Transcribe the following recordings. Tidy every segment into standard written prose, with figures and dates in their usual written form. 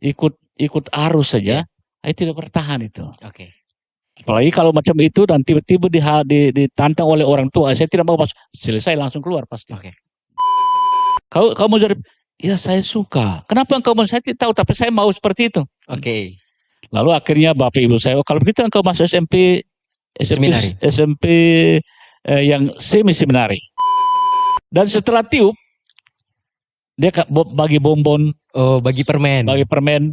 ikut arus saja, tidak bertahan itu. Oke. Apalagi kalau macam itu dan tiba-tiba ditantang oleh orang tua, saya tidak mau masuk, selesai langsung keluar pasti. Oke. Kau mau jadi, ya saya suka. Kenapa engkau mau? Saya tidak tahu, tapi saya mau seperti itu. Oke. Lalu akhirnya bapak ibu saya, kalau begitu engkau masuk SMP yang semi seminari. Dan setelah tiup, dia bagi bonbon. Oh, bagi permen.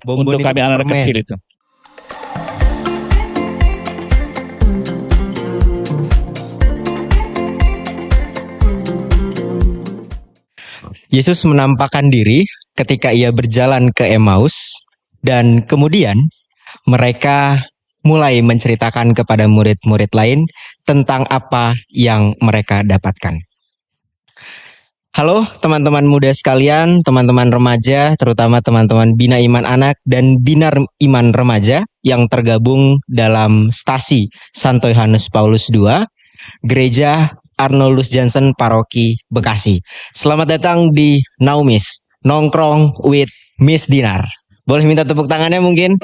Bonbon untuk kami anak-anak kecil itu. Yesus menampakkan diri ketika ia berjalan ke Emmaus dan kemudian mereka mulai menceritakan kepada murid-murid lain tentang apa yang mereka dapatkan. Halo teman-teman muda sekalian, teman-teman remaja, terutama teman-teman Bina Iman Anak dan Binar Iman Remaja yang tergabung dalam stasi Santo Yohanes Paulus II, Gereja Arnoldus Jansen Paroki Bekasi. Selamat datang di Naumis, Nongkrong with Miss Dinar. Boleh minta tepuk tangannya mungkin?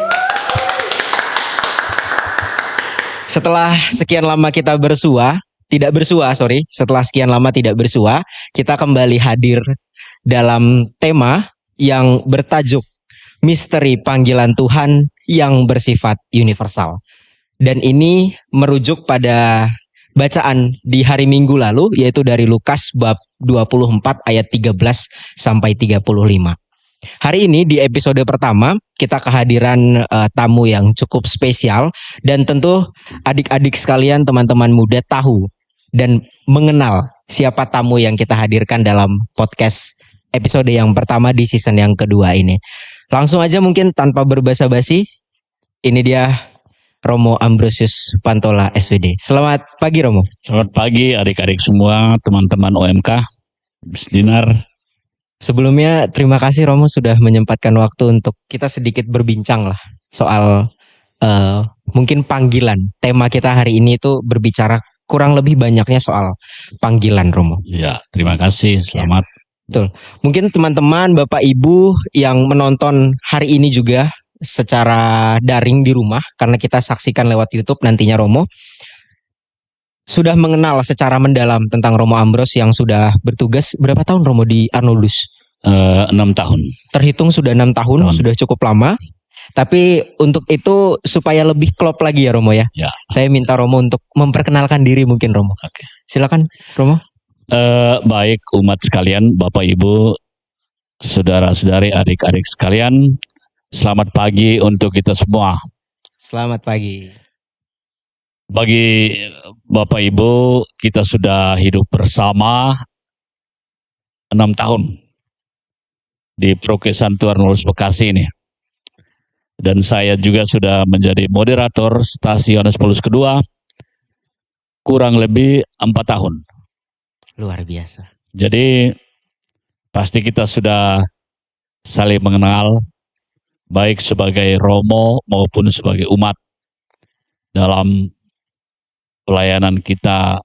Setelah sekian lama kita setelah sekian lama tidak bersua, kita kembali hadir dalam tema yang bertajuk Misteri Panggilan Tuhan yang bersifat universal. Dan ini merujuk pada bacaan di hari Minggu lalu, yaitu dari Lukas bab 24 ayat 13 sampai 35. Hari ini di episode pertama kita kehadiran tamu yang cukup spesial dan tentu adik-adik sekalian, teman-teman muda tahu dan mengenal siapa tamu yang kita hadirkan dalam podcast episode yang pertama di season yang kedua ini. Langsung aja mungkin tanpa berbasa-basi, ini dia Romo Ambrosius Pantola SVD. Selamat pagi Romo. Selamat pagi adik-adik semua, teman-teman OMK, Miss Dinar. Sebelumnya terima kasih Romo sudah menyempatkan waktu untuk kita sedikit berbincang lah soal mungkin panggilan. Tema kita hari ini itu berbicara kurang lebih banyaknya soal panggilan Romo. Ya, terima kasih. Selamat. Ya, betul. Mungkin teman-teman, Bapak Ibu yang menonton hari ini juga secara daring di rumah, karena kita saksikan lewat YouTube nantinya Romo, sudah mengenal secara mendalam tentang Romo Ambros yang sudah bertugas berapa tahun Romo di Arnoldus? 6 tahun. Terhitung sudah 6 tahun, sudah cukup lama. Tapi untuk itu supaya lebih klop lagi ya Romo ya. Ya. Saya minta Romo untuk memperkenalkan diri mungkin Romo. Oke. Silakan Romo. Baik umat sekalian, Bapak Ibu, saudara-saudari, adik-adik sekalian, selamat pagi untuk kita semua. Selamat pagi. Bagi Bapak Ibu, kita sudah hidup bersama 6 tahun di Paroki Santo Arnoldus Bekasi ini. Dan saya juga sudah menjadi moderator stasi Yohanes Paulus II kurang lebih 4 tahun. Luar biasa. Jadi pasti kita sudah saling mengenal, baik sebagai Romo maupun sebagai umat dalam pelayanan kita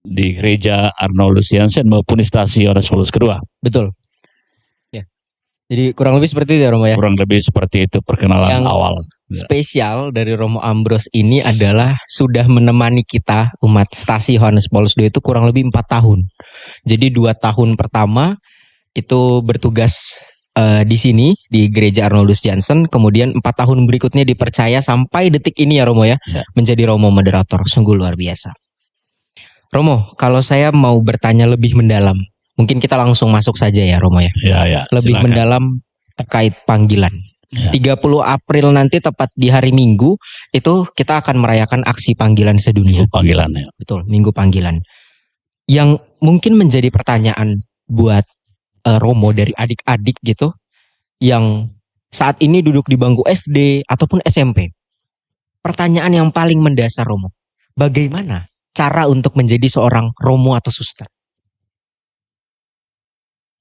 di Gereja Arnoldus Jansen maupun di stasi Yohanes Paulus II. Betul. Ya. Jadi kurang lebih seperti itu ya Romo ya. Kurang lebih seperti itu perkenalan yang awal. Spesial dari Romo Ambros ini adalah sudah menemani kita umat stasi Yohanes Paulus II itu kurang lebih 4 tahun. Jadi 2 tahun pertama itu bertugas di sini di Gereja Arnoldus Jansen, kemudian 4 tahun berikutnya dipercaya sampai detik ini ya Romo ya, menjadi Romo moderator. Sungguh luar biasa. Romo, kalau saya mau bertanya lebih mendalam, mungkin kita langsung masuk saja ya Romo ya. Ya, lebih silakan. mendalam terkait panggilan. Ya. 30 April nanti tepat di hari Minggu itu kita akan merayakan aksi panggilan sedunia. Minggu panggilan ya. Betul, Minggu panggilan. Yang mungkin menjadi pertanyaan buat Romo dari adik-adik gitu yang saat ini duduk di bangku SD ataupun SMP. Pertanyaan yang paling mendasar Romo, bagaimana cara untuk menjadi seorang Romo atau suster?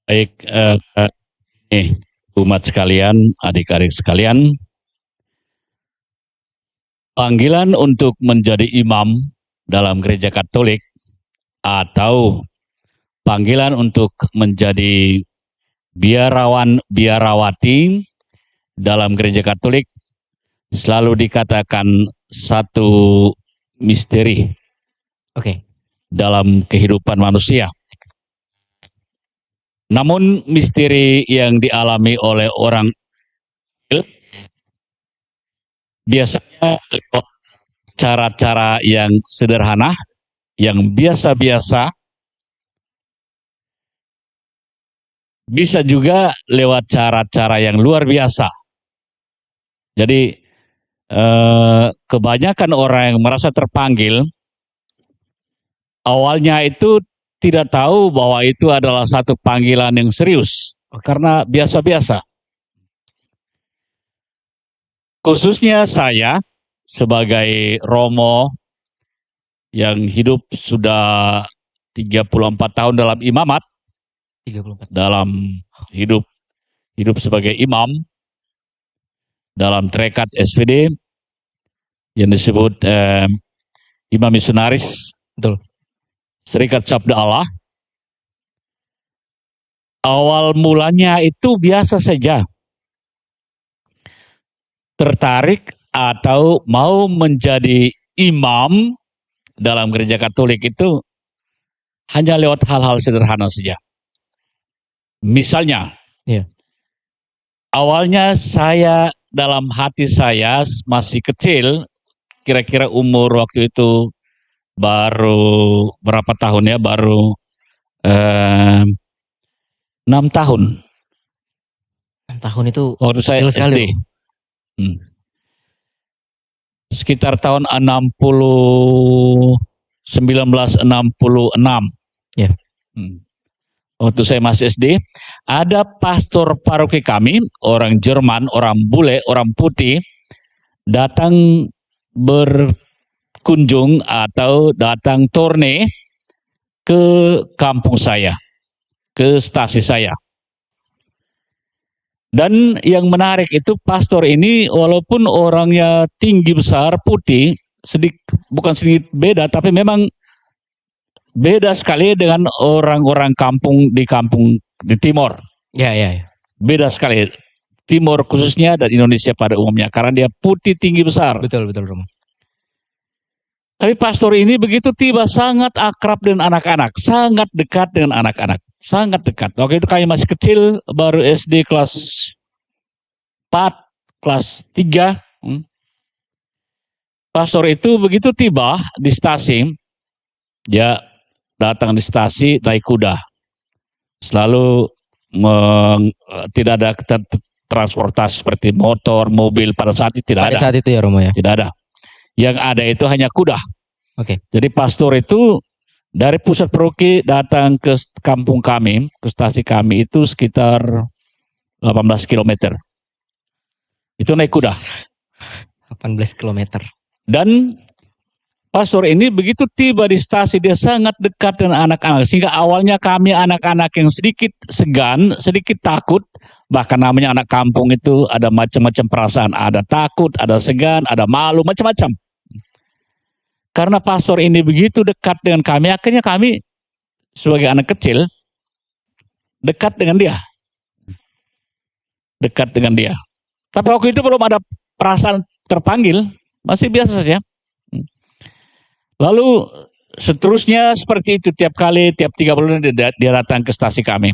Baik, umat sekalian, adik-adik sekalian, panggilan untuk menjadi imam dalam gereja Katolik atau panggilan untuk menjadi biarawati dalam gereja Katolik selalu dikatakan satu misteri Oke. dalam kehidupan manusia. Namun misteri yang dialami oleh orang biasanya lewat cara-cara yang sederhana, yang biasa-biasa, bisa juga lewat cara-cara yang luar biasa. Jadi kebanyakan orang yang merasa terpanggil awalnya itu tidak tahu bahwa itu adalah satu panggilan yang serius karena biasa-biasa. Khususnya saya sebagai Romo yang hidup sudah 34 tahun dalam imamat, 34. dalam hidup sebagai imam dalam trekat SPD yang disebut imam misionaris, Betul. Serikat Sabda Allah. Awal mulanya itu biasa saja, tertarik atau mau menjadi imam dalam gereja Katolik itu hanya lewat hal-hal sederhana saja. Misalnya, awalnya saya dalam hati saya masih kecil, kira-kira umur waktu itu baru berapa tahun ya, baru 6 tahun. 6 tahun itu Waktu saya kecil sekali. SD. Sekitar tahun 1966. Ya. Waktu saya masih SD, ada pastor paroki kami, orang Jerman, orang bule, orang putih, datang berkunjung atau datang tourne ke kampung saya, ke stasi saya. Dan yang menarik itu pastor ini walaupun orangnya tinggi besar, putih, bukan sedikit beda, tapi memang beda sekali dengan orang-orang kampung di timur. Ya. Beda sekali. Timur khususnya dan Indonesia pada umumnya karena dia putih tinggi besar. Betul Romo. Tapi pastor ini begitu tiba sangat akrab dengan anak-anak, sangat dekat dengan anak-anak, sangat dekat. Waktu itu kami masih kecil, baru SD kelas 4, kelas 3. Pastor itu begitu tiba di stasi, dia datang di stasi naik kuda. Selalu tidak ada transportasi seperti motor, mobil pada saat itu tidak ada. Pada saat itu ya Romo ya. Tidak ada. Yang ada itu hanya kuda. Oke. Jadi pastor itu dari pusat paroki datang ke kampung kami, ke stasi kami itu sekitar 18 km. Itu naik kuda. 18 km. Dan pastor ini begitu tiba di stasi dia sangat dekat dengan anak-anak. Sehingga awalnya kami anak-anak yang sedikit segan, sedikit takut. Bahkan namanya anak kampung itu ada macam-macam perasaan. Ada takut, ada segan, ada malu, macam-macam. Karena pastor ini begitu dekat dengan kami, akhirnya kami sebagai anak kecil dekat dengan dia. Dekat dengan dia. Tapi waktu itu belum ada perasaan terpanggil, masih biasa saja. Lalu seterusnya seperti itu tiap 3 bulan dia datang ke stasi kami.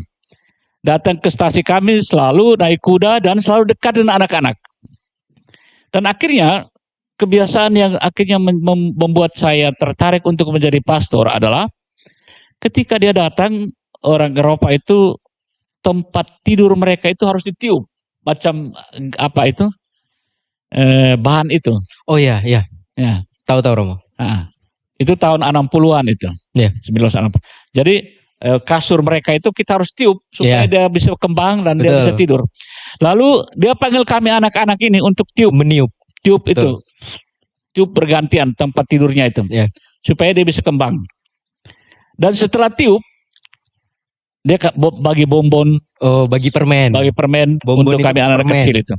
Datang ke stasi kami selalu naik kuda dan selalu dekat dengan anak-anak. Dan akhirnya kebiasaan yang akhirnya membuat saya tertarik untuk menjadi pastor adalah ketika dia datang, orang Eropa itu tempat tidur mereka itu harus ditiup. Macam apa itu? Bahan itu. Oh ya. Tahu Romo. Itu tahun 60-an itu. Ya. 1960. Jadi kasur mereka itu kita harus tiup supaya dia bisa kembang dan dia bisa tidur. Lalu dia panggil kami anak-anak ini untuk tiup. Tiup itu. Tiup bergantian tempat tidurnya itu. Yeah. Supaya dia bisa kembang. Dan setelah tiup, dia bagi bonbon. Oh, bagi permen. Bagi permen bonbon untuk kami anak-anak kecil itu.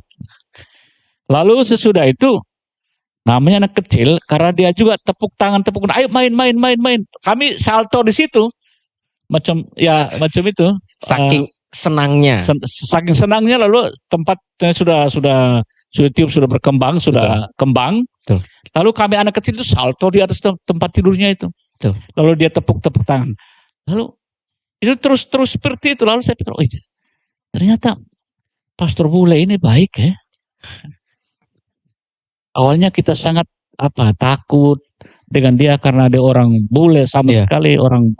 Lalu sesudah itu, namanya anak kecil, karena dia juga tepuk tangan, ayo main. Kami salto di situ. Macam itu. senangnya. Saking senangnya lalu tempatnya sudah tiup, sudah berkembang, sudah kembang. Betul. Lalu kami anak kecil itu salto di atas tempat tidurnya itu. Betul. Lalu dia tepuk-tepuk tangan. Lalu itu terus seperti itu. Lalu saya pikir, oh ternyata Pastor Bule ini baik ya. Awalnya kita sangat takut dengan dia karena dia orang bule sama sekali, orang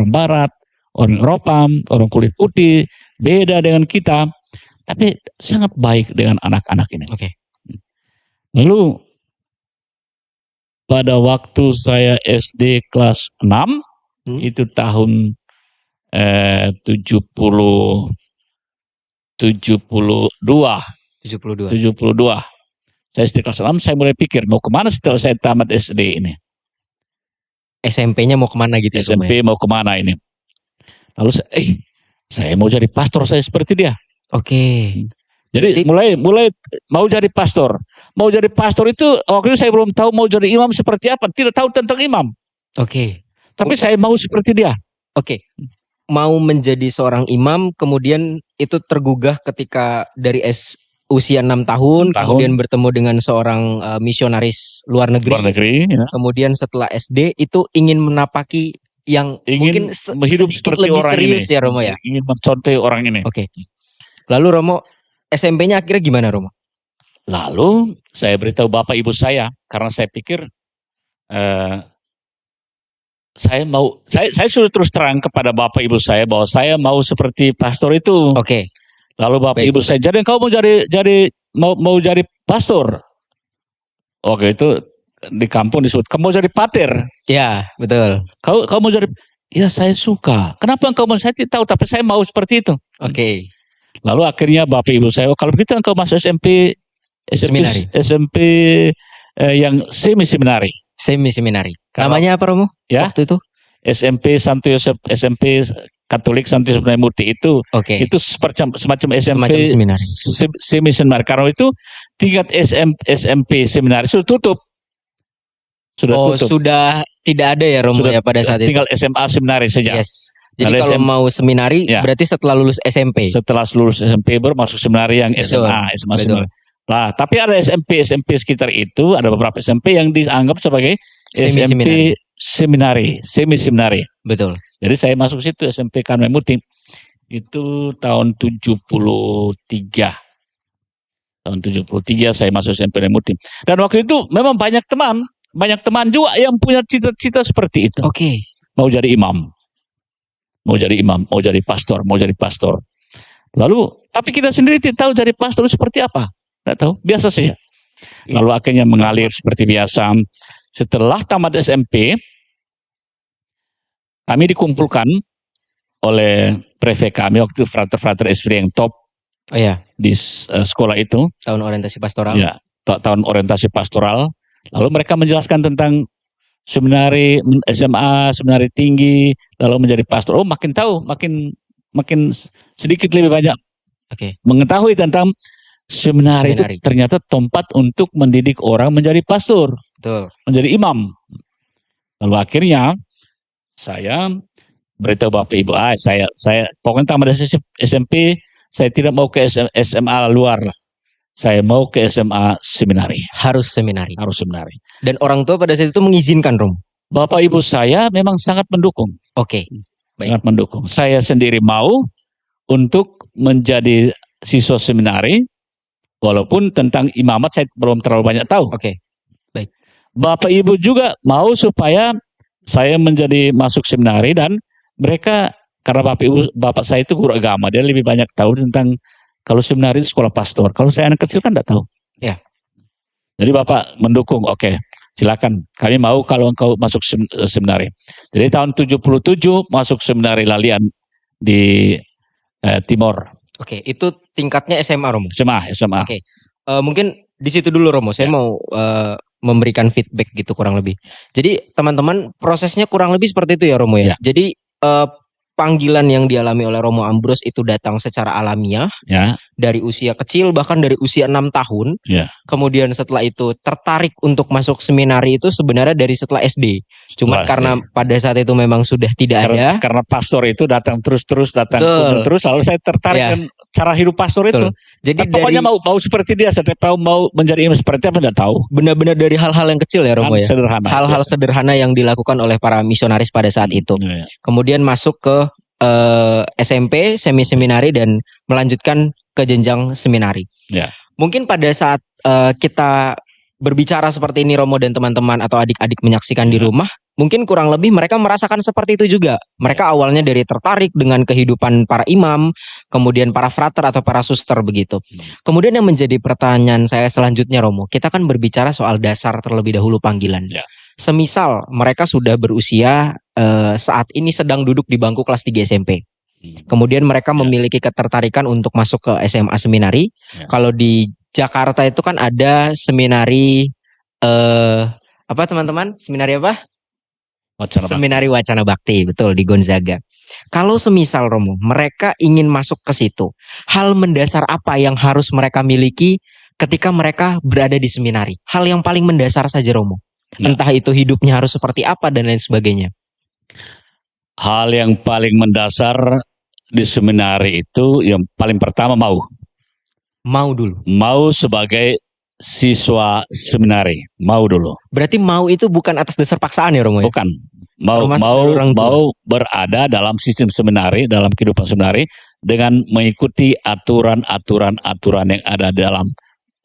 barat, orang Eropa, orang kulit putih, beda dengan kita, tapi sangat baik dengan anak-anak ini. Oke. Lalu pada waktu saya SD kelas 6 itu tahun 72. Saya SD kelas 6, saya mulai pikir mau kemana setelah saya tamat SD ini. SMP-nya mau kemana gitu ya? SMP mau kemana ini. Lalu saya mau jadi pastor saya seperti dia. Oke. Jadi mulai mau jadi pastor. Mau jadi pastor itu waktu itu saya belum tahu mau jadi imam seperti apa. Tidak tahu tentang imam. Oke. Tapi saya mau seperti dia. Oke. Mau menjadi seorang imam, kemudian itu tergugah ketika dari usia 6 tahun, kemudian bertemu dengan seorang misionaris luar negeri. Ya. Kemudian setelah SD itu ingin menapaki yang mungkin hidup seperti lebih orang serius ini. Ya Romo ya. Ingin mencontohi orang ini. Oke. Lalu Romo SMP-nya akhirnya gimana Romo? Lalu saya beritahu bapak ibu saya karena saya pikir saya sudah terus terang kepada bapak ibu saya bahwa saya mau seperti pastor itu. Oke. Lalu bapak ibu saya, jadi kau mau jadi pastor? Oke, itu di kampung disebut kamu mau jadi pater. Ya, betul. Kau mau jadi? Ya saya suka. Kenapa engkau mau? Saya tidak tahu, tapi saya mau seperti itu. Oke. Lalu akhirnya bapak ibu saya, kalau begitu engkau masuk SMP yang semi-seminari. Semi-seminari. Namanya apa Romo? Ya. Waktu itu? SMP Santo Yosef, SMP Katolik Santo Yosef Murti itu. Itu semacam SMP semi-seminari. Karena itu tingkat SMP seminari sudah tutup. Sudah tidak ada ya Romo ya pada saat itu. Tinggal SMA seminari saja. Yes. Jadi kalau mau seminari berarti setelah lulus SMP. Setelah lulus SMP baru masuk seminari yang SMA seminari. Nah, tapi ada SMP sekitar itu, ada beberapa SMP yang dianggap sebagai SMP seminari, semi-seminari. Betul. Jadi saya masuk situ SMP Karmel Murti. Itu tahun 73. Tahun 73 saya masuk SMP Karmel Murti. Dan waktu itu memang banyak teman juga yang punya cita-cita seperti itu. Oke. Mau jadi imam, mau jadi pastor. Lalu, tapi kita sendiri tidak tahu jadi pastor itu seperti apa. Tidak tahu, biasa saja. Lalu akhirnya mengalir seperti biasa. Setelah tamat SMP, kami dikumpulkan oleh prefek kami waktu itu frater SV yang top. Oh ya. Di sekolah itu. Tahun orientasi pastoral. Ya, tahun orientasi pastoral. Lalu mereka menjelaskan tentang seminari SMA, seminari tinggi, lalu menjadi pastor. Oh, makin tahu, makin sedikit lebih banyak. Oke. Mengetahui tentang seminari itu ternyata tempat untuk mendidik orang menjadi pastor. Betul. Menjadi imam. Lalu akhirnya saya beritahu bapak ibu, saya pokoknya tamat SMP, saya tidak mau ke SMA luar. Saya mau ke SMA seminari. Harus seminari. Dan orang tua pada saat itu mengizinkan, Rom? Bapak ibu saya memang sangat mendukung. Oke. Baik. Sangat mendukung. Saya sendiri mau untuk menjadi siswa seminari, walaupun tentang imamat saya belum terlalu banyak tahu. Oke. Baik. Bapak ibu juga mau supaya saya menjadi masuk seminari, dan mereka karena bapak saya itu guru agama, dia lebih banyak tahu tentang kalau seminari itu sekolah pastor. Kalau saya anak kecil kan tidak tahu. Ya. Jadi bapak mendukung, oke, silakan. Kami mau kalau engkau masuk seminari. Jadi tahun 77 masuk seminari Lalian di Timor. Oke, itu tingkatnya SMA, Romo? SMA. Oke, mungkin di situ dulu, Romo. Saya mau memberikan feedback gitu kurang lebih. Jadi teman-teman, prosesnya kurang lebih seperti itu ya, Romo ya. Jadi panggilan yang dialami oleh Romo Ambrus itu datang secara alamiah Ya, dari usia kecil, bahkan dari usia 6 tahun. ya. Kemudian setelah itu tertarik untuk masuk seminari itu sebenarnya dari setelah SD. Cuma Setelah karena SD. pada saat itu memang sudah tidak ada. Karena pastor itu datang terus datang Betul. kunjung terus, lalu saya tertarik Ya. dengan cara hidup pastor itu. Betul. Jadi Nah, pokoknya dari mau seperti dia, saya tahu mau menjadi imam seperti apa tidak tahu. benar-benar dari hal-hal yang kecil ya Romo ya. Sederhana. Hal-hal biasa. sederhana yang dilakukan oleh para misionaris pada saat itu. Ya. Kemudian masuk ke SMP, semi-seminari dan melanjutkan ke jenjang seminari. Ya. Mungkin pada saat kita berbicara seperti ini Romo dan teman-teman atau adik-adik menyaksikan di rumah, mungkin kurang lebih mereka merasakan seperti itu juga. Mereka awalnya dari tertarik dengan kehidupan para imam, kemudian para frater atau para suster begitu. Kemudian yang menjadi pertanyaan saya selanjutnya Romo, kita kan berbicara soal dasar terlebih dahulu panggilan. Ya. Semisal mereka sudah berusia saat ini sedang duduk di bangku kelas 3 SMP. Kemudian mereka memiliki ketertarikan untuk masuk ke SMA seminari. Kalau di Jakarta itu kan ada seminari apa teman-teman? Seminari apa? Seminari Wacana Bakti, betul, di Gonzaga. Kalau semisal Romo, mereka ingin masuk ke situ, hal mendasar apa yang harus mereka miliki ketika mereka berada di seminari? Hal yang paling mendasar saja Romo. Entah itu hidupnya harus seperti apa dan lain sebagainya. Hal yang paling mendasar di seminari itu yang paling pertama mau dulu. Mau sebagai siswa seminari, mau dulu. Berarti mau itu bukan atas dasar paksaan ya Romo ya? Bukan. Mau berada dalam sistem seminari, dalam kehidupan seminari dengan mengikuti aturan yang ada dalam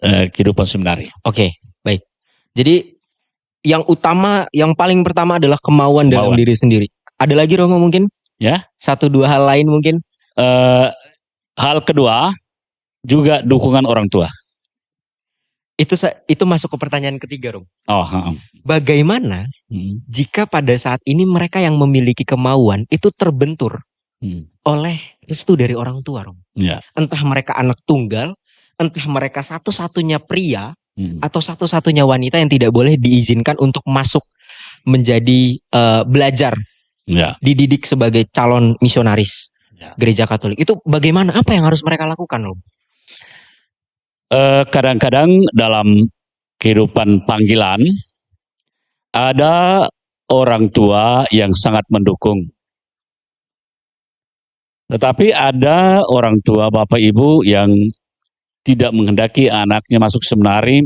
kehidupan seminari. Oke, baik. Jadi yang paling pertama adalah kemauan dalam diri sendiri. Ada lagi Romo mungkin? Ya. 1-2 hal lain mungkin? Hal kedua juga dukungan orang tua. Itu masuk ke pertanyaan ketiga Romo. Bagaimana jika pada saat ini mereka yang memiliki kemauan itu terbentur oleh restu dari orang tua Romo? Ya. Entah mereka anak tunggal, entah mereka satu-satunya pria atau satu-satunya wanita yang tidak boleh diizinkan untuk masuk menjadi belajar, dididik sebagai calon misionaris gereja Katolik. Itu bagaimana? Apa yang harus mereka lakukan loh? Kadang-kadang dalam kehidupan panggilan ada orang tua yang sangat mendukung. Tetapi ada orang tua Bapak Ibu yang tidak menghendaki anaknya masuk seminari,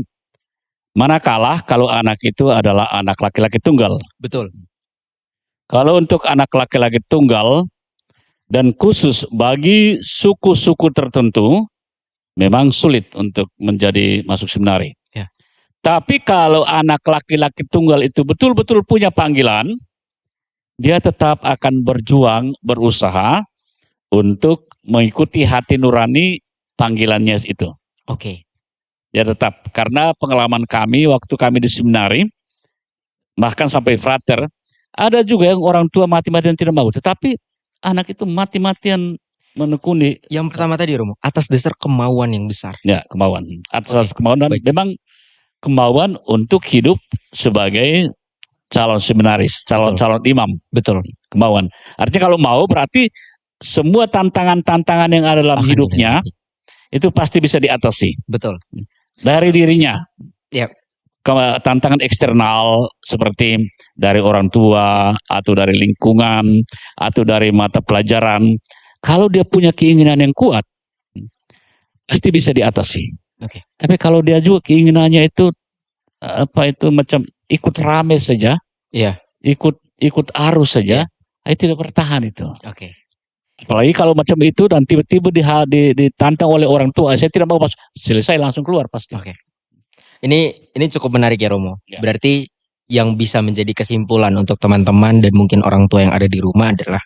manakala kalau anak itu adalah anak laki-laki tunggal. Betul. Kalau untuk anak laki-laki tunggal dan khusus bagi suku-suku tertentu, memang sulit untuk menjadi masuk seminari. Ya. Tapi kalau anak laki-laki tunggal itu betul-betul punya panggilan, dia tetap akan berjuang, berusaha untuk mengikuti hati nurani panggilannya itu. Oke. Ya tetap, karena pengalaman kami waktu kami di seminari, bahkan sampai frater, ada juga yang orang tua mati-matian tidak mau, tetapi anak itu mati-matian menekuni. Yang pertama tadi Romo, atas dasar kemauan yang besar. Ya, kemauan. Atas kemauan dan memang kemauan untuk hidup sebagai calon seminaris, calon imam. Betul. Kemauan. Artinya kalau mau berarti semua tantangan-tantangan yang ada dalam hidupnya itu pasti bisa diatasi. Betul. Dari dirinya. Ya. Tantangan eksternal seperti dari orang tua atau dari lingkungan atau dari mata pelajaran. Kalau dia punya keinginan yang kuat, pasti bisa diatasi. Oke. Tapi kalau dia juga keinginannya itu macam ikut rame saja, ikut arus saja, itu tidak bertahan itu. Oke. Apalagi kalau macam itu dan tiba-tiba ditantang oleh orang tua, saya tidak mau masuk, selesai langsung keluar pasti. Oke. Ini cukup menarik ya Romo. Ya. Berarti yang bisa menjadi kesimpulan untuk teman-teman dan mungkin orang tua yang ada di rumah adalah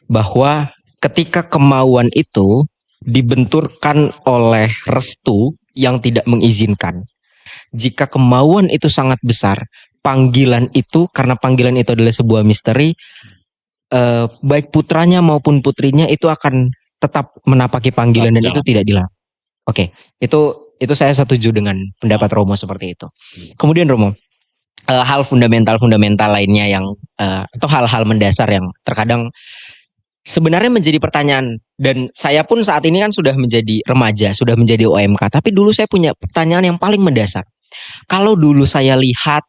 bahwa ketika kemauan itu dibenturkan oleh restu yang tidak mengizinkan. Jika kemauan itu sangat besar, panggilan itu, karena panggilan itu adalah sebuah misteri, baik putranya maupun putrinya itu akan tetap menapaki panggilan dan itu tidak dilarang. Oke, itu saya setuju dengan pendapat Romo seperti itu. Kemudian Romo, hal fundamental lainnya yang atau hal-hal mendasar yang terkadang sebenarnya menjadi pertanyaan, dan saya pun saat ini kan sudah menjadi remaja, sudah menjadi OMK, tapi dulu saya punya pertanyaan yang paling mendasar. Kalau dulu saya lihat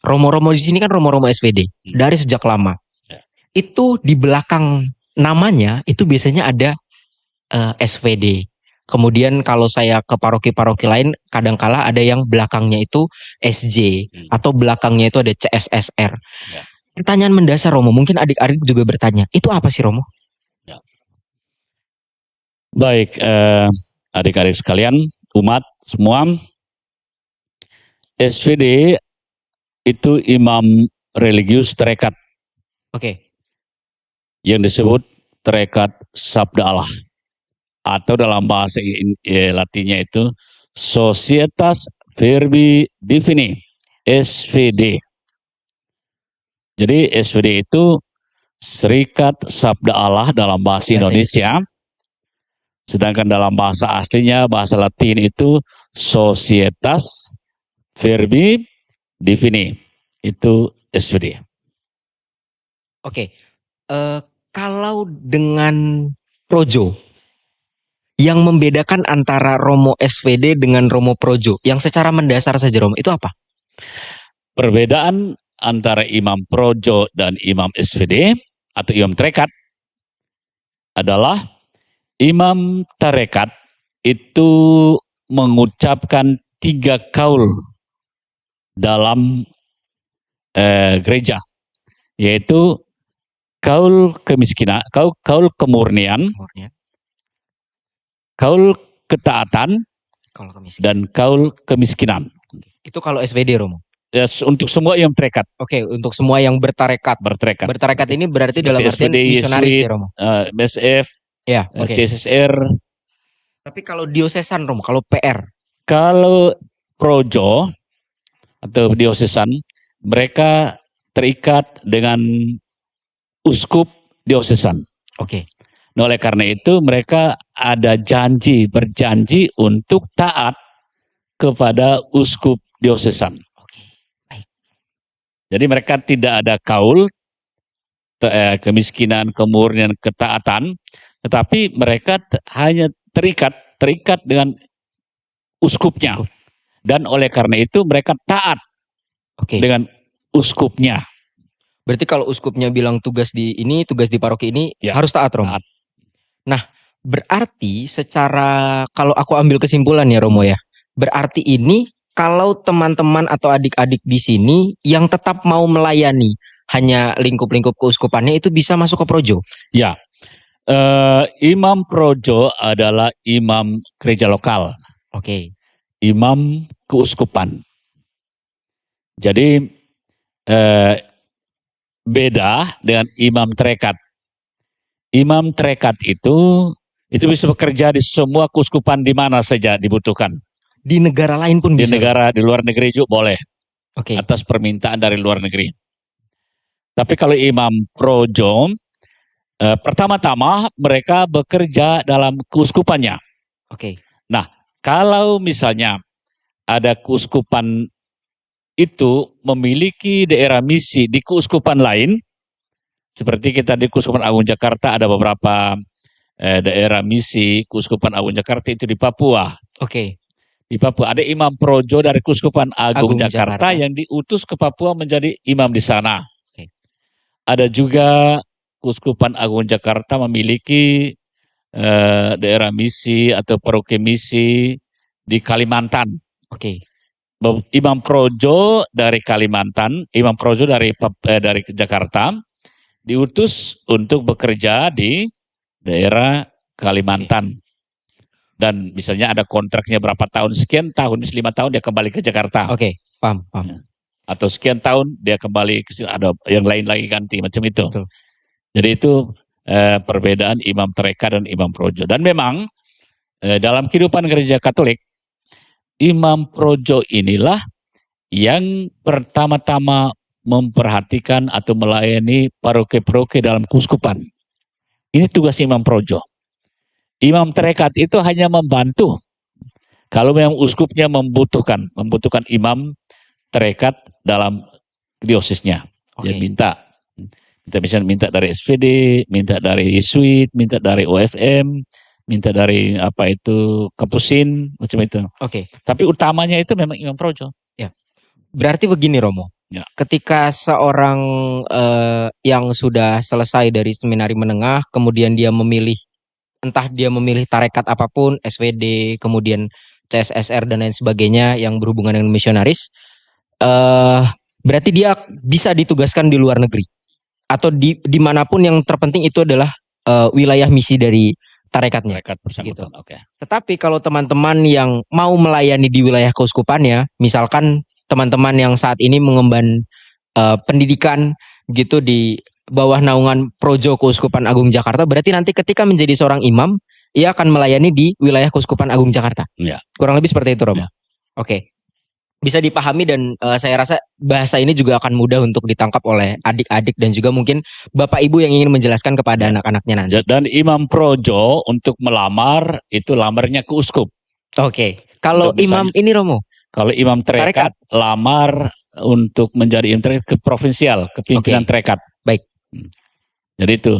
romo-romo di sini kan romo-romo SVD dari sejak lama. Ya. Itu di belakang namanya itu biasanya ada SVD. Kemudian kalau saya ke paroki-paroki lain, kadangkala ada yang belakangnya itu SJ atau belakangnya itu ada CSSR. Ya. Pertanyaan mendasar Romo, mungkin adik-adik juga bertanya, itu apa sih Romo? Ya. Baik, adik-adik sekalian, umat semua, SVD itu imam religius tarekat. Oke. Yang disebut tarekat Sabda Allah. Atau dalam bahasa Latinnya itu Societas Verbi Divini, SVD. Jadi SVD itu Serikat Sabda Allah dalam bahasa Indonesia. Sedangkan dalam bahasa aslinya, bahasa Latin itu Societas Verbi Divini. Itu SVD. Oke. Kalau dengan Projo, yang membedakan antara Romo SVD dengan Romo Projo, yang secara mendasar saja Romo, itu apa? Perbedaan antara imam Projo dan imam SVD atau imam tarekat adalah imam tarekat itu mengucapkan 3 kaul dalam gereja, yaitu kaul kemiskinan, kaul kemurnian, kaul ketaatan, dan kaul kemiskinan. Itu kalau SVD Romo? Ya, untuk semua yang tarekat. Oke, untuk semua yang bertarekat. Bertarekat ini berarti dalam artian misionaris ya Romo? BSF, ya, CSSR. Tapi kalau diosesan Romo, kalau PR? Kalau Projo atau diosesan, mereka terikat dengan uskup diosesan. Oke. Nah, oleh karena itu mereka ada berjanji untuk taat kepada uskup diosesan. Oke, baik. Jadi mereka tidak ada kaul kemiskinan, kemurnian, ketaatan, tetapi mereka hanya terikat dengan uskupnya. Dan oleh karena itu mereka taat dengan uskupnya. Berarti kalau uskupnya bilang tugas di paroki ini ya, harus taat Romo. Taat. Nah, berarti secara kalau aku ambil kesimpulan ya Romo ya, berarti ini kalau teman-teman atau adik-adik di sini yang tetap mau melayani hanya lingkup-lingkup keuskupannya itu bisa masuk ke Projo. Ya, imam Projo adalah imam gereja lokal. Oke. Imam keuskupan. Jadi beda dengan imam tarekat. Imam tarekat itu bisa bekerja di semua keuskupan di mana saja dibutuhkan. Di negara lain pun bisa. Di luar negeri juga boleh. Oke. Atas permintaan dari luar negeri. Tapi kalau imam Projo, pertama-tama mereka bekerja dalam keuskupannya. Oke. Nah, kalau misalnya ada keuskupan itu memiliki daerah misi di keuskupan lain, seperti kita di Keuskupan Agung Jakarta ada beberapa daerah misi Keuskupan Agung Jakarta itu di Papua. Oke. Di Papua ada imam Projo dari Keuskupan Agung Jakarta yang diutus ke Papua menjadi imam di sana. Oke. Ada juga Keuskupan Agung Jakarta memiliki daerah misi atau paroki misi di Kalimantan. Oke. Imam Projo dari Kalimantan, imam Projo dari Jakarta diutus untuk bekerja di daerah Kalimantan. Dan misalnya ada kontraknya berapa tahun, sekian tahun, 5 tahun dia kembali ke Jakarta. Oke, paham. Atau sekian tahun dia kembali ke sini, ada yang lain lagi ganti macam itu. Betul. Jadi itu perbedaan imam tarekat dan imam Projo. Dan memang dalam kehidupan gereja Katolik, imam Projo inilah yang pertama-tama memperhatikan atau melayani paroki-paroki dalam keuskupan. Ini tugas imam Projo. Imam tarekat itu hanya membantu. Kalau memang uskupnya membutuhkan imam tarekat dalam diosisnya. Dia minta Kita bisa minta dari SVD, minta dari ISWIT, minta dari OFM, minta dari Kapusin, macam itu. Oke. Tapi utamanya itu memang Imam Projo. Berarti begini Romo. Ya. Ketika seorang yang sudah selesai dari seminari menengah, kemudian dia memilih, entah dia memilih tarekat apapun, SVD, kemudian CSSR dan lain sebagainya yang berhubungan dengan misionaris, berarti dia bisa ditugaskan di luar negeri atau dimanapun, yang terpenting itu adalah wilayah misi dari tarekatnya. Tarekat bersangkutan. Oke. Tetapi kalau teman-teman yang mau melayani di wilayah keuskupannya, misalkan teman-teman yang saat ini mengemban pendidikan gitu di bawah naungan Projo Keuskupan Agung Jakarta, berarti nanti ketika menjadi seorang imam, ia akan melayani di wilayah Keuskupan Agung Jakarta. Ya. Kurang lebih seperti itu, Romo. Ya. Oke. Bisa dipahami dan saya rasa bahasa ini juga akan mudah untuk ditangkap oleh adik-adik dan juga mungkin Bapak Ibu yang ingin menjelaskan kepada anak-anaknya nanti. Dan Imam Projo untuk melamar, itu lamarnya ke uskup. Oke. Kalau Untuk imam misalnya, ini Romo, kalau imam tarekat lamar untuk menjadi imam tarekat ke provinsial, ke pimpinan tarekat. Baik. Jadi itu.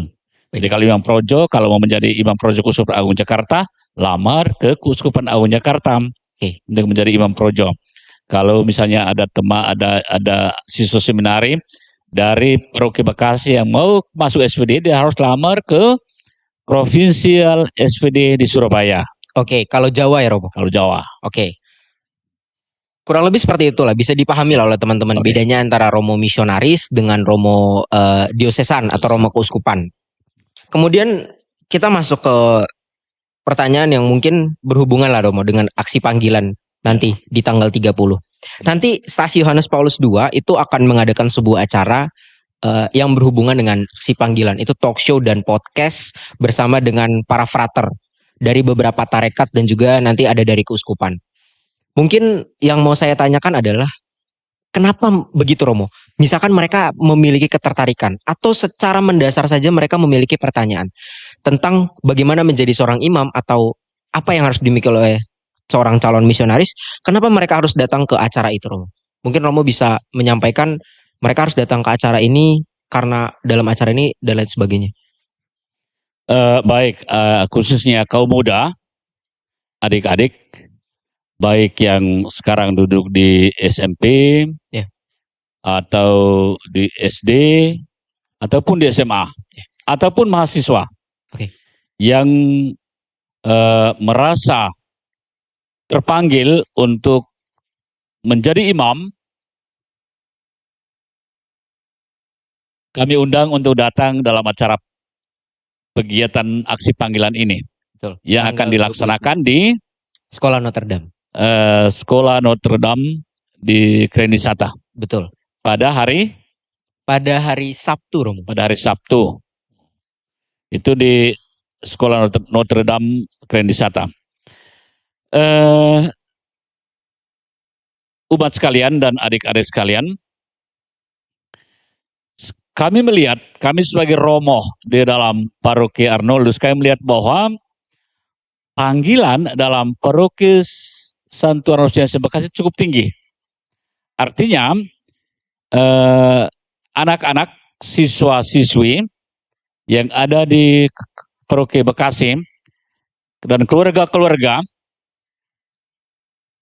Jadi kalau Imam Projo, kalau mau menjadi Imam Projo Keuskupan Agung Jakarta, lamar ke Keuskupan Agung Jakarta untuk menjadi Imam Projo. Kalau misalnya ada ada siswa seminari dari Paroki Bekasi yang mau masuk SVD, dia harus lamar ke provinsial SVD di Surabaya. Oke, kalau Jawa ya Romo? Kalau Jawa. Oke. Kurang lebih seperti itulah, bisa dipahami lah oleh teman-teman. Bedanya antara Romo misionaris dengan Romo diosesan atau Romo keuskupan. Kemudian kita masuk ke pertanyaan yang mungkin berhubungan lah Romo dengan aksi panggilan nanti di tanggal 30. Nanti Stasi Yohanes Paulus II itu akan mengadakan sebuah acara yang berhubungan dengan aksi panggilan. Itu talk show dan podcast bersama dengan para frater dari beberapa tarekat dan juga nanti ada dari keuskupan. Mungkin yang mau saya tanyakan adalah kenapa begitu Romo? Misalkan mereka memiliki ketertarikan atau secara mendasar saja mereka memiliki pertanyaan tentang bagaimana menjadi seorang imam atau apa yang harus dimiliki oleh seorang calon misionaris, kenapa mereka harus datang ke acara itu Romo? Mungkin Romo bisa menyampaikan mereka harus datang ke acara ini karena dalam acara ini dan lain sebagainya. Baik, khususnya kaum muda, adik-adik, baik yang sekarang duduk di SMP, atau di SD, ataupun di SMA, ataupun mahasiswa yang merasa terpanggil untuk menjadi imam, kami undang untuk datang dalam acara kegiatan aksi panggilan ini. Betul. Yang akan dilaksanakan di Sekolah Notre Dame. Sekolah Notre Dame di Krenisata. Betul. Pada hari Sabtu, Romo. Pada hari Sabtu. Itu di Sekolah Notre Dame Krenisata. Umat sekalian dan adik-adik sekalian, kami melihat, kami sebagai romo di dalam Paroki Arnoldus, kami melihat bahwa panggilan dalam Paroki Santo Arnoldus Bekasi cukup tinggi. Artinya anak-anak, siswa-siswi yang ada di Paroki Bekasi dan keluarga-keluarga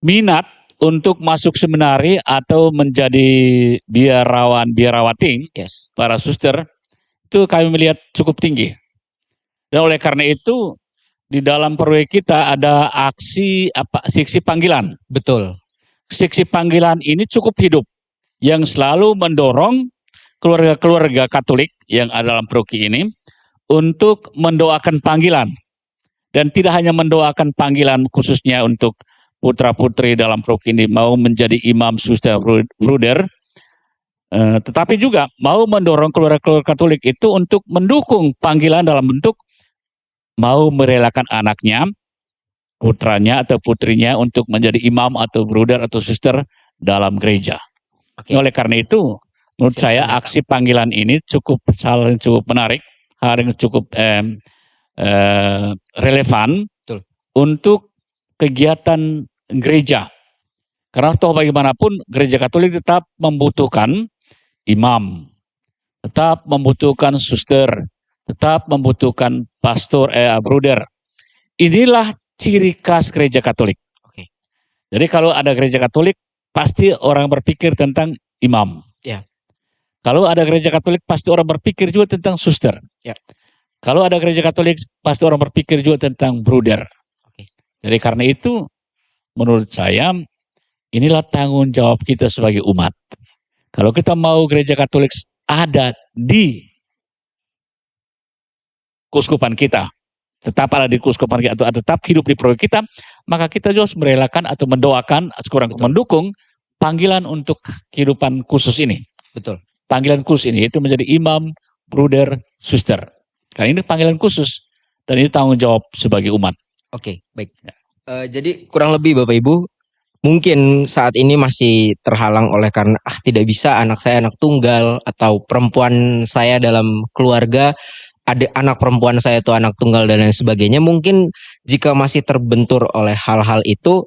minat untuk masuk seminari atau menjadi biarawati, para suster, itu kami melihat cukup tinggi. Dan oleh karena itu di dalam proyek kita ada seksi panggilan. Betul. Seksi panggilan ini cukup hidup, yang selalu mendorong keluarga-keluarga Katolik yang ada dalam proyek ini untuk mendoakan panggilan. Dan tidak hanya mendoakan panggilan khususnya untuk putra-putri dalam proyek ini mau menjadi imam, suster, bruder, tetapi juga mau mendorong keluarga-keluarga Katolik itu untuk mendukung panggilan dalam bentuk mau merelakan anaknya, putranya atau putrinya untuk menjadi imam atau bruder atau suster dalam gereja. Oleh karena itu, menurut saya aksi panggilan ini cukup menarik, hal yang cukup relevan untuk kegiatan gereja. Karena toh bagaimanapun gereja Katolik tetap membutuhkan imam, tetap membutuhkan suster, tetap membutuhkan pastor, bruder. Inilah ciri khas gereja Katolik. Oke. Jadi kalau ada gereja Katolik, pasti orang berpikir tentang imam. Ya. Kalau ada gereja Katolik, pasti orang berpikir juga tentang suster. Ya. Kalau ada gereja Katolik, pasti orang berpikir juga tentang bruder. Oke. Jadi karena itu, menurut saya, inilah tanggung jawab kita sebagai umat. Kalau kita mau gereja Katolik ada di kuskupan kita, tetap ada di kuskupan kita, atau tetap hidup di proyek kita, maka kita juga harus merelakan atau mendoakan, kurang mendukung panggilan untuk kehidupan khusus ini. Betul. Panggilan khusus ini itu menjadi imam, bruder, suster. Karena ini panggilan khusus dan ini tanggung jawab sebagai umat. Oke, baik. Jadi kurang lebih Bapak Ibu, mungkin saat ini masih terhalang oleh karena tidak bisa, anak saya anak tunggal, atau perempuan saya dalam keluarga, ada anak perempuan saya itu anak tunggal dan lain sebagainya. Mungkin jika masih terbentur oleh hal-hal itu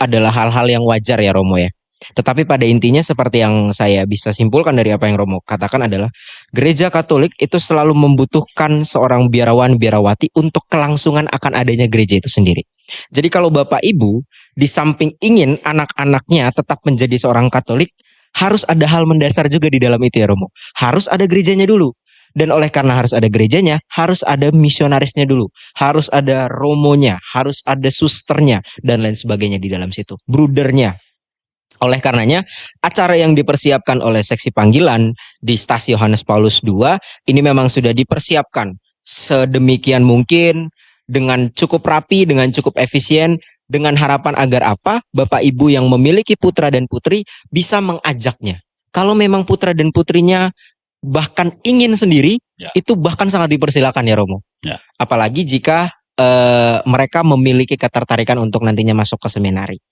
adalah hal-hal yang wajar ya Romo ya. Tetapi pada intinya seperti yang saya bisa simpulkan dari apa yang Romo katakan adalah gereja Katolik itu selalu membutuhkan seorang biarawan biarawati untuk kelangsungan akan adanya gereja itu sendiri. Jadi kalau Bapak Ibu di samping ingin anak-anaknya tetap menjadi seorang Katolik, harus ada hal mendasar juga di dalam itu ya Romo. Harus ada gerejanya dulu. Dan oleh karena harus ada gerejanya, harus ada misionarisnya dulu. Harus ada romonya, harus ada susternya, dan lain sebagainya di dalam situ. Brudernya. Oleh karenanya, acara yang dipersiapkan oleh seksi panggilan di Stasi Yohanes Paulus II, ini memang sudah dipersiapkan sedemikian mungkin, dengan cukup rapi, dengan cukup efisien, dengan harapan agar apa? Bapak Ibu yang memiliki putra dan putri bisa mengajaknya. Kalau memang putra dan putrinya bahkan ingin sendiri, itu bahkan sangat dipersilakan ya Romo. Ya. Apalagi jika mereka memiliki ketertarikan untuk nantinya masuk ke seminari.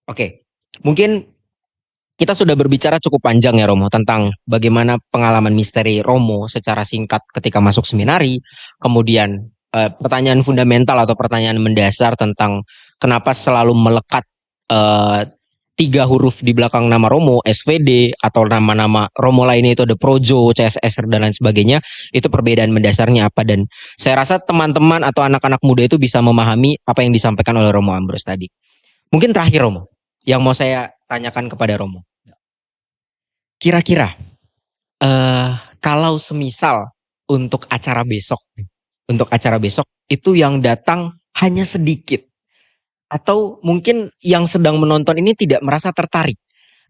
Oke, mungkin kita sudah berbicara cukup panjang ya Romo tentang bagaimana pengalaman misteri Romo secara singkat ketika masuk seminari. Kemudian pertanyaan fundamental atau pertanyaan mendasar tentang kenapa selalu melekat 3 huruf di belakang nama Romo, SVD, atau nama-nama Romo lainnya itu ada Projo, CSS, dan lain sebagainya. Itu perbedaan mendasarnya apa. Dan saya rasa teman-teman atau anak-anak muda itu bisa memahami apa yang disampaikan oleh Romo Ambrose tadi. Mungkin terakhir Romo, yang mau saya tanyakan kepada Romo. Kira-kira kalau semisal untuk acara besok itu yang datang hanya sedikit, atau mungkin yang sedang menonton ini tidak merasa tertarik,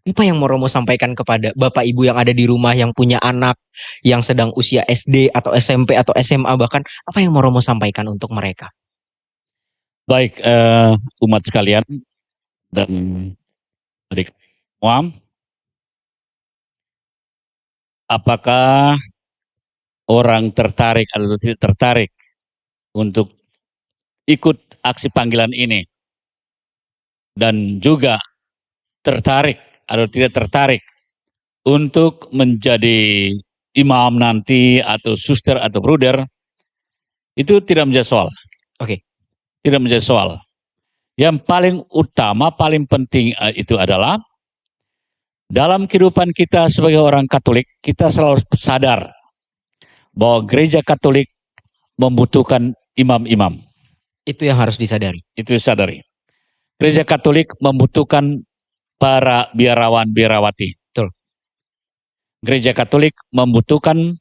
apa yang mau Romo sampaikan kepada Bapak Ibu yang ada di rumah, yang punya anak yang sedang usia SD atau SMP atau SMA bahkan, apa yang mau Romo sampaikan untuk mereka? Baik, umat sekalian dan adik semua, apakah orang tertarik atau tidak tertarik untuk ikut aksi panggilan ini, dan juga tertarik atau tidak tertarik untuk menjadi imam nanti atau suster atau bruder, itu tidak menjadi soal. Oke. Tidak menjadi soal. Yang paling utama, paling penting itu adalah dalam kehidupan kita sebagai orang Katolik, kita selalu sadar bahwa gereja Katolik membutuhkan imam-imam. Itu yang harus disadari. Itu disadari. Gereja Katolik membutuhkan para biarawan-biarawati. Betul. Gereja Katolik membutuhkan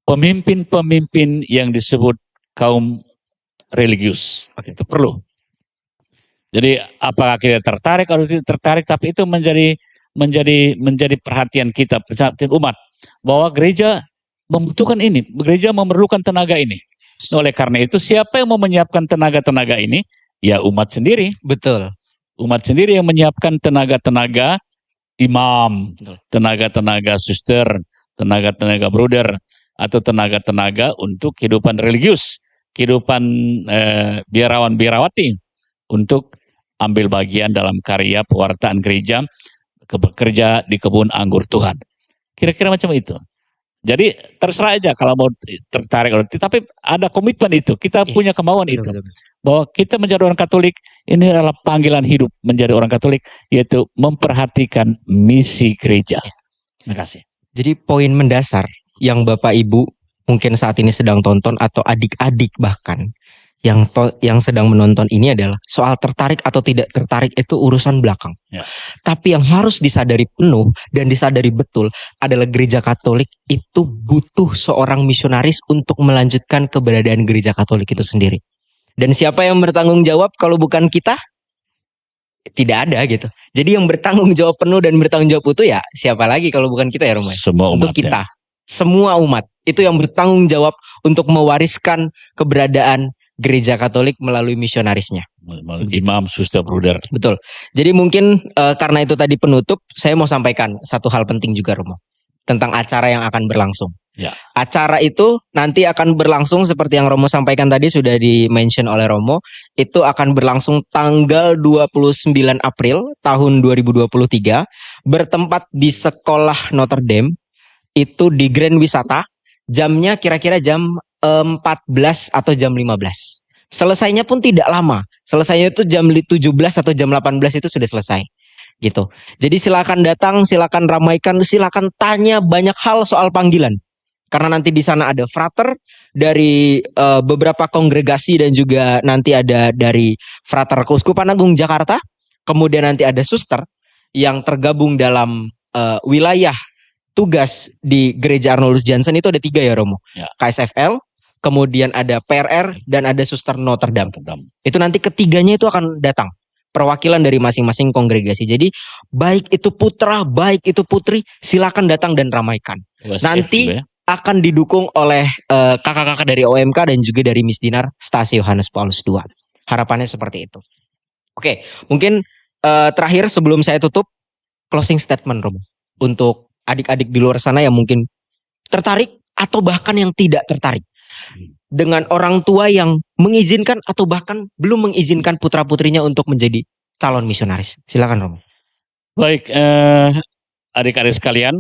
pemimpin-pemimpin yang disebut kaum religius. Oke. Itu perlu. Jadi apakah kita tertarik atau tidak tertarik, tapi itu menjadi perhatian kita, perhatian umat, bahwa gereja membutuhkan ini, gereja memerlukan tenaga ini. Oleh karena itu, siapa yang mau menyiapkan tenaga-tenaga ini? Ya umat sendiri. Betul. Umat sendiri yang menyiapkan tenaga-tenaga imam, tenaga-tenaga suster, tenaga-tenaga bruder, atau tenaga-tenaga untuk kehidupan religius, kehidupan biarawan-biarawati, untuk ambil bagian dalam karya pewartaan gereja, bekerja di kebun anggur Tuhan. Kira-kira macam itu. Jadi terserah aja kalau mau tertarik, tapi ada komitmen itu. Kita punya kemauan itu. Bahwa kita menjadi orang Katolik, ini adalah panggilan hidup menjadi orang Katolik, yaitu memperhatikan misi gereja. Terima kasih. Jadi poin mendasar yang Bapak Ibu mungkin saat ini sedang tonton atau adik-adik bahkan yang sedang menonton ini adalah soal tertarik atau tidak tertarik itu urusan belakang. Ya. Tapi yang harus disadari penuh dan disadari betul adalah gereja Katolik itu butuh seorang misionaris untuk melanjutkan keberadaan gereja Katolik itu sendiri. Dan siapa yang bertanggung jawab kalau bukan kita? Tidak ada gitu. Jadi yang bertanggung jawab penuh dan bertanggung jawab utuh ya siapa lagi kalau bukan kita ya Romo? Semua umat. Untuk kita. Semua umat. Itu yang bertanggung jawab untuk mewariskan keberadaan gereja Katolik melalui misionarisnya. Imam, suster, bruder. Betul. Jadi mungkin karena itu tadi penutup, saya mau sampaikan satu hal penting juga Romo. Tentang acara yang akan berlangsung. Ya. Acara itu nanti akan berlangsung seperti yang Romo sampaikan tadi sudah di-mention oleh Romo. Itu akan berlangsung tanggal 29 April tahun 2023. Bertempat di Sekolah Notre Dame. Itu di Grand Wisata. Jamnya kira-kira jam 14 atau jam 15. Selesainya pun tidak lama. Selesainya itu jam 17 atau jam 18 itu sudah selesai. Gitu. Jadi silakan datang, silakan ramaikan, silakan tanya banyak hal soal panggilan. Karena nanti di sana ada frater dari beberapa kongregasi dan juga nanti ada dari frater Keuskupan Agung Jakarta. Kemudian nanti ada suster yang tergabung dalam wilayah tugas di Gereja Arnoldus Jansen itu ada 3 ya Romo. Ya. KSFL, kemudian ada PRR dan ada Suster Notre Dame. Itu nanti ketiganya itu akan datang. Perwakilan dari masing-masing kongregasi. Jadi baik itu putra, baik itu putri, silakan datang dan ramaikan. USF nanti juga ya. Akan didukung oleh kakak-kakak dari OMK dan juga dari Misdinar Stasi Yohanes Paulus II. Harapannya seperti itu. Oke, mungkin terakhir sebelum saya tutup, closing statement Romo. Untuk adik-adik di luar sana yang mungkin tertarik atau bahkan yang tidak tertarik. Dengan orang tua yang mengizinkan atau bahkan belum mengizinkan putra-putrinya untuk menjadi calon misionaris. Silakan Romo. Baik, adik-adik sekalian,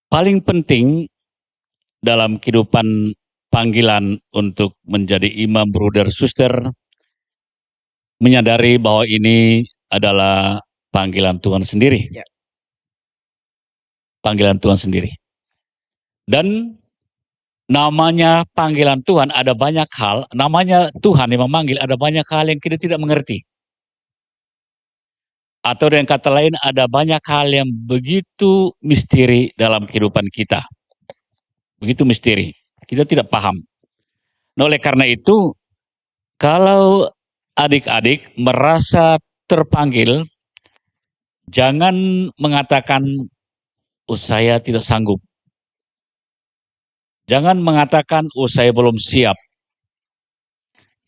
paling penting dalam kehidupan panggilan untuk menjadi imam, bruder, suster, menyadari bahwa ini adalah panggilan Tuhan sendiri. Ya. Panggilan Tuhan sendiri. Dan namanya panggilan Tuhan ada banyak hal, namanya Tuhan yang memanggil ada banyak hal yang kita tidak mengerti. Atau dengan kata lain ada banyak hal yang begitu misteri dalam kehidupan kita. Begitu misteri. Kita tidak paham. Nah, oleh karena itu, kalau adik-adik merasa terpanggil, jangan mengatakan, oh saya tidak sanggup. Jangan mengatakan, oh saya belum siap.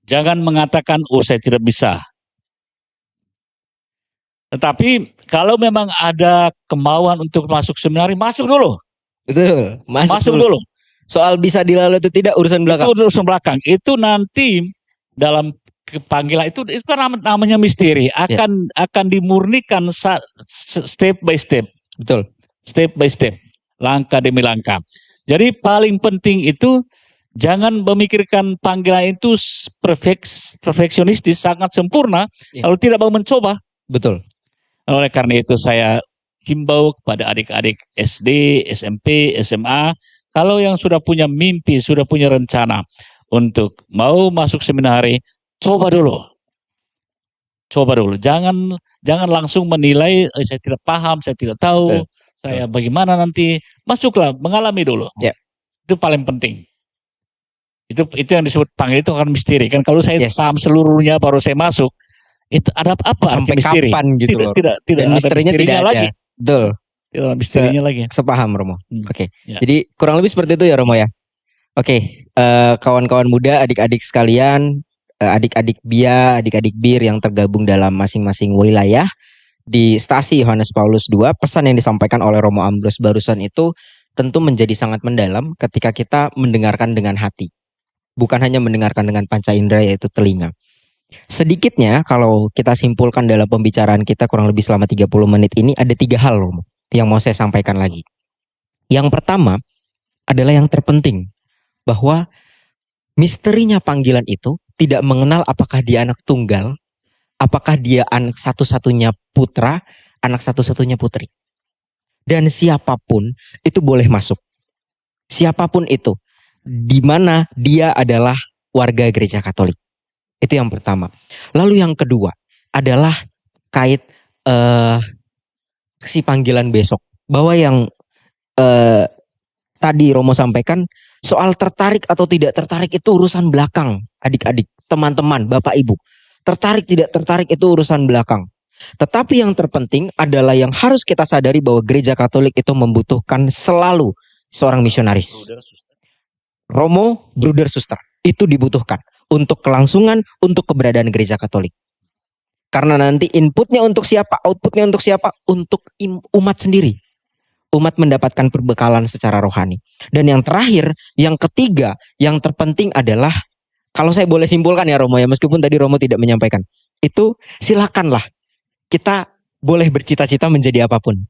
Jangan mengatakan, oh saya tidak bisa. Tetapi kalau memang ada kemauan untuk masuk seminari, masuk dulu. Betul, Masuk dulu. Soal bisa dilalui itu tidak urusan belakang. Itu urusan belakang. Itu nanti dalam panggilan itu kan namanya misteri. Akan dimurnikan step by step. Betul. Step by step. Langkah demi langkah. Jadi paling penting itu jangan memikirkan panggilan itu perfeksionistis, sangat sempurna. Ya. Kalau tidak mau mencoba. Betul. Oleh karena itu saya himbau kepada adik-adik SD, SMP, SMA. Kalau yang sudah punya mimpi, sudah punya rencana untuk mau masuk seminari, coba dulu. Coba dulu. Jangan langsung menilai, saya tidak paham, saya tidak tahu. Betul. Saya bagaimana nanti, masuklah, mengalami dulu. Ya. Itu paling penting. Itu yang disebut panggil itu kan misteri kan. Kalau saya paham seluruhnya baru saya masuk, itu ada apa sampai misteri? kapan gitu loh. Tidak Dan ada misterinya tidak ada lagi. Betul. Tidak ada misterinya lagi. Sepaham Romo. Oke. Ya. Jadi kurang lebih seperti itu ya Romo ya. Oke, kawan-kawan muda, adik-adik sekalian, adik-adik BIA, adik-adik BIR yang tergabung dalam masing-masing wilayah di Stasi Yohanes Paulus II, pesan yang disampaikan oleh Romo Ambrose barusan itu tentu menjadi sangat mendalam ketika kita mendengarkan dengan hati. Bukan hanya mendengarkan dengan panca indera yaitu telinga. Sedikitnya kalau kita simpulkan dalam pembicaraan kita kurang lebih selama 30 menit ini ada 3 hal Romo yang mau saya sampaikan lagi. Yang pertama adalah yang terpenting, bahwa misterinya panggilan itu tidak mengenal apakah dia anak tunggal, apakah dia anak satu-satunya putra, anak satu-satunya putri. Dan siapapun itu boleh masuk. Siapapun itu, di mana dia adalah warga gereja Katolik. Itu yang pertama. Lalu yang kedua adalah kait si panggilan besok. Bahwa yang tadi Romo sampaikan soal tertarik atau tidak tertarik itu urusan belakang, adik-adik, teman-teman, bapak ibu. Tertarik tidak tertarik itu urusan belakang. Tetapi yang terpenting adalah yang harus kita sadari bahwa gereja Katolik itu membutuhkan selalu seorang misionaris. Romo, bruder, suster. Itu dibutuhkan untuk kelangsungan, untuk keberadaan gereja Katolik. Karena nanti inputnya untuk siapa, outputnya untuk siapa? Untuk umat sendiri. Umat mendapatkan perbekalan secara rohani. Dan yang terakhir, yang ketiga, yang terpenting adalah, kalau saya boleh simpulkan ya Romo ya, meskipun tadi Romo tidak menyampaikan, itu silakanlah kita boleh bercita-cita menjadi apapun.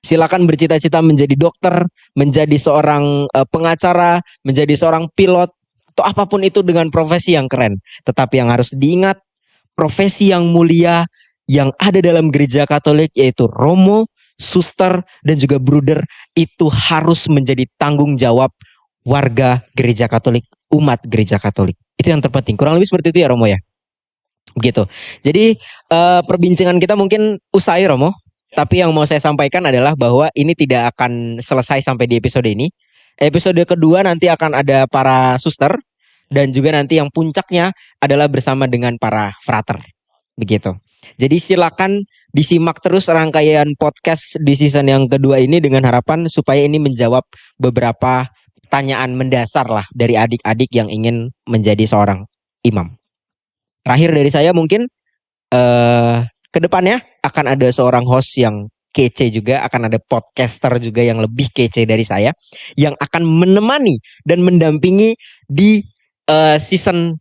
Silakan bercita-cita menjadi dokter, menjadi seorang pengacara, menjadi seorang pilot, atau apapun itu dengan profesi yang keren. Tetapi yang harus diingat, profesi yang mulia yang ada dalam gereja Katolik yaitu Romo, suster, dan juga bruder itu harus menjadi tanggung jawab warga gereja Katolik, umat gereja Katolik. Itu yang terpenting. Kurang lebih seperti itu ya Romo ya. Begitu. Jadi perbincangan kita mungkin usai Romo. Tapi yang mau saya sampaikan adalah bahwa ini tidak akan selesai sampai di episode ini. Episode kedua nanti akan ada para suster. Dan juga nanti yang puncaknya adalah bersama dengan para frater. Begitu. Jadi silakan disimak terus rangkaian podcast di season yang kedua ini dengan harapan supaya ini menjawab beberapa pertanyaan mendasar lah dari adik-adik yang ingin menjadi seorang imam. Terakhir dari saya mungkin ke depannya akan ada seorang host yang kece juga, akan ada podcaster juga yang lebih kece dari saya yang akan menemani dan mendampingi di season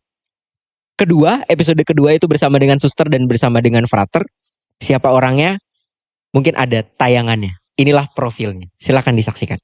kedua, episode kedua itu bersama dengan suster dan bersama dengan frater. Siapa orangnya? Mungkin ada tayangannya. Inilah profilnya. Silakan disaksikan.